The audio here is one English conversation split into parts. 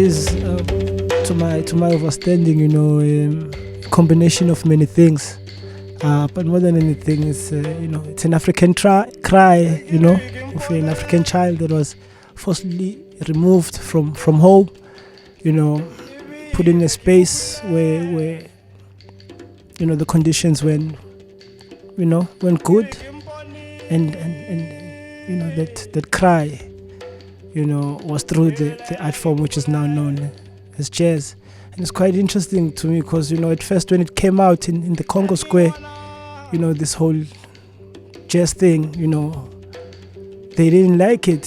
is, to my understanding, combination of many things. But more than anything, it's it's an African cry, of an African child that was forcibly removed from home, put in a space where the conditions weren't good, and that cry, was through the art form which is now known as jazz. And it's quite interesting to me because, at first when it came out in the Congo Square, this whole jazz thing, they didn't like it,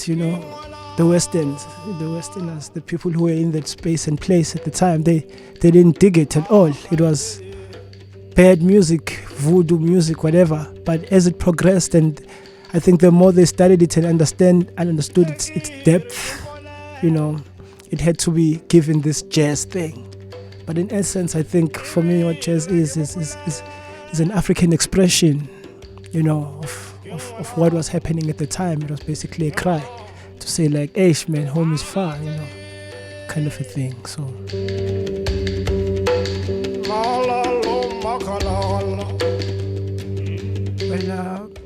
the Westerners, the people who were in that space and place at the time, they didn't dig it at all. It was bad music, voodoo music, whatever. But as it progressed, and I think the more they studied it and understood its depth, it had to be given this jazz thing. But in essence, I think for me, what jazz is an African expression, of what was happening at the time. It was basically a cry to say like, "Hey, man, home is far," kind of a thing. So.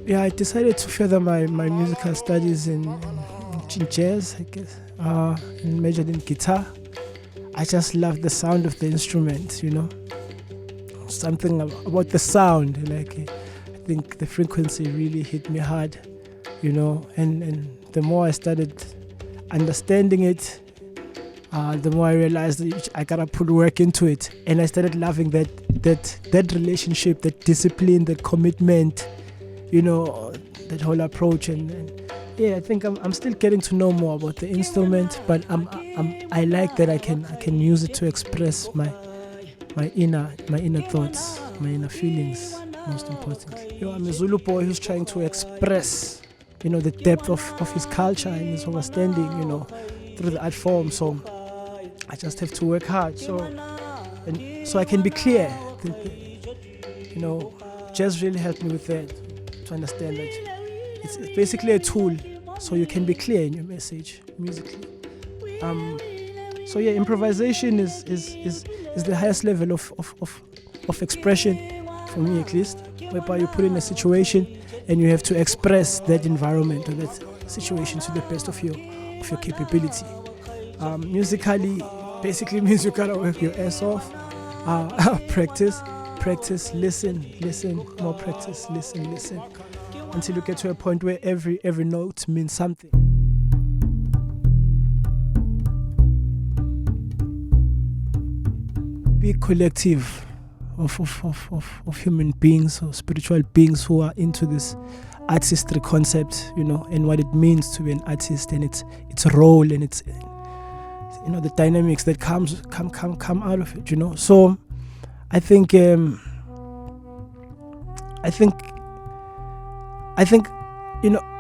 Well, I decided to further my musical studies in jazz, I guess, and majored in guitar. I just love the sound of the instrument, something about the sound. Like, I think the frequency really hit me hard, and the more I started understanding it, the more I realized that I gotta put work into it, and I started loving that relationship, that discipline, that commitment, that whole approach, and I think I'm still getting to know more about the instrument, but I like that I can use it to express my inner thoughts, my inner feelings, most importantly. I'm a Zulu boy who's trying to express, the depth of his culture and his understanding, through the art form. So I just have to work hard, so I can be clear. Jazz really helped me with that, to understand that it's basically a tool, so you can be clear in your message musically. Improvisation is the highest level of expression, for me at least, whereby you put in a situation and you have to express that environment or that situation to the best of your capability. Musically, basically means you gotta work your ass off. Practice, listen, more practice, listen, until you get to a point where every note means something. Be a collective of human beings or spiritual beings who are into this artistry concept, and what it means to be an artist, and its role, and its the dynamics that come out of it, So I think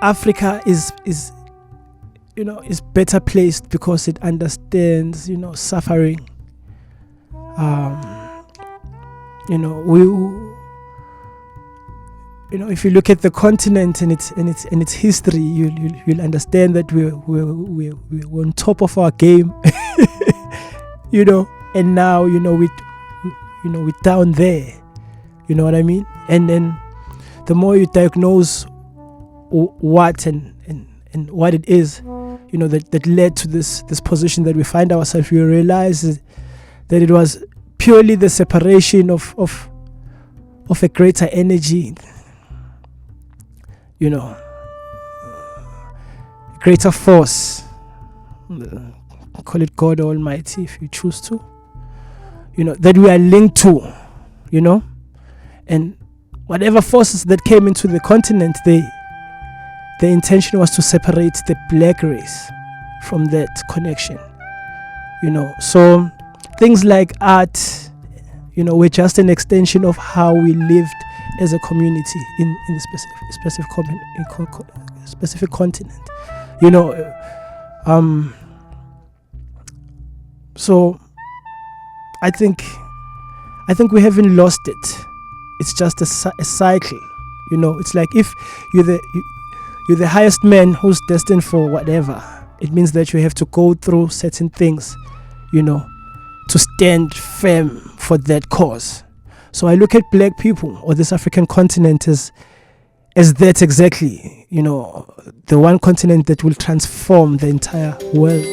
Africa is better placed because it understands suffering. If you look at the continent and its history, you'll understand that we're on top of our game, and now we're down there. You know what I mean? And then the more you diagnose what and what it is, that led to this position that we find ourselves, we realize that it was purely the separation of a greater energy, greater force. Call it God Almighty if you choose to. That we are linked to, and whatever forces that came into the continent, the intention was to separate the black race from that connection. So things like art, were just an extension of how we lived as a community in the specific continent. So I think we haven't lost it. It's just a cycle. It's like if you're the highest man who's destined for whatever, it means that you have to go through certain things, to stand firm for that cause. So I look at black people or this African continent as that exactly, the one continent that will transform the entire world.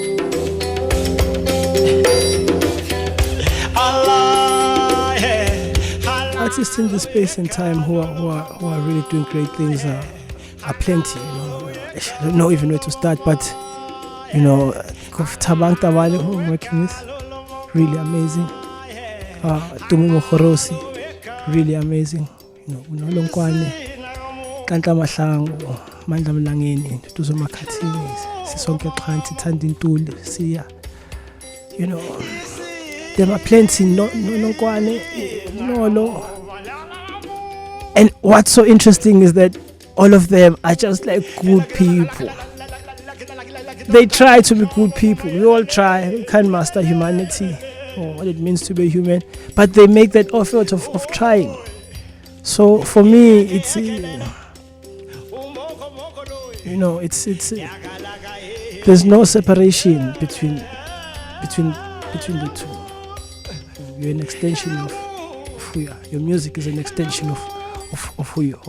Artists in this space and time who are really doing great things are plenty. I don't know even where to start, but Tabang Tabale, who I'm working with, really amazing. Tumumo Khorosi, really amazing. Unolonkwane, Kanta Mahlangu, Mandla Mlangeni, Tuzo Makhathini, Sisonke Xhanti, Thandi Ntuli, Siya. There are plenty, Nokwane, Nolo. And what's so interesting is that all of them are just like good people. They try to be good people. We all try. We can't master humanity or what it means to be human, but they make that effort of trying. So for me, it's there's no separation between the two. You're an extension of who you are. Your music is an extension of who you are.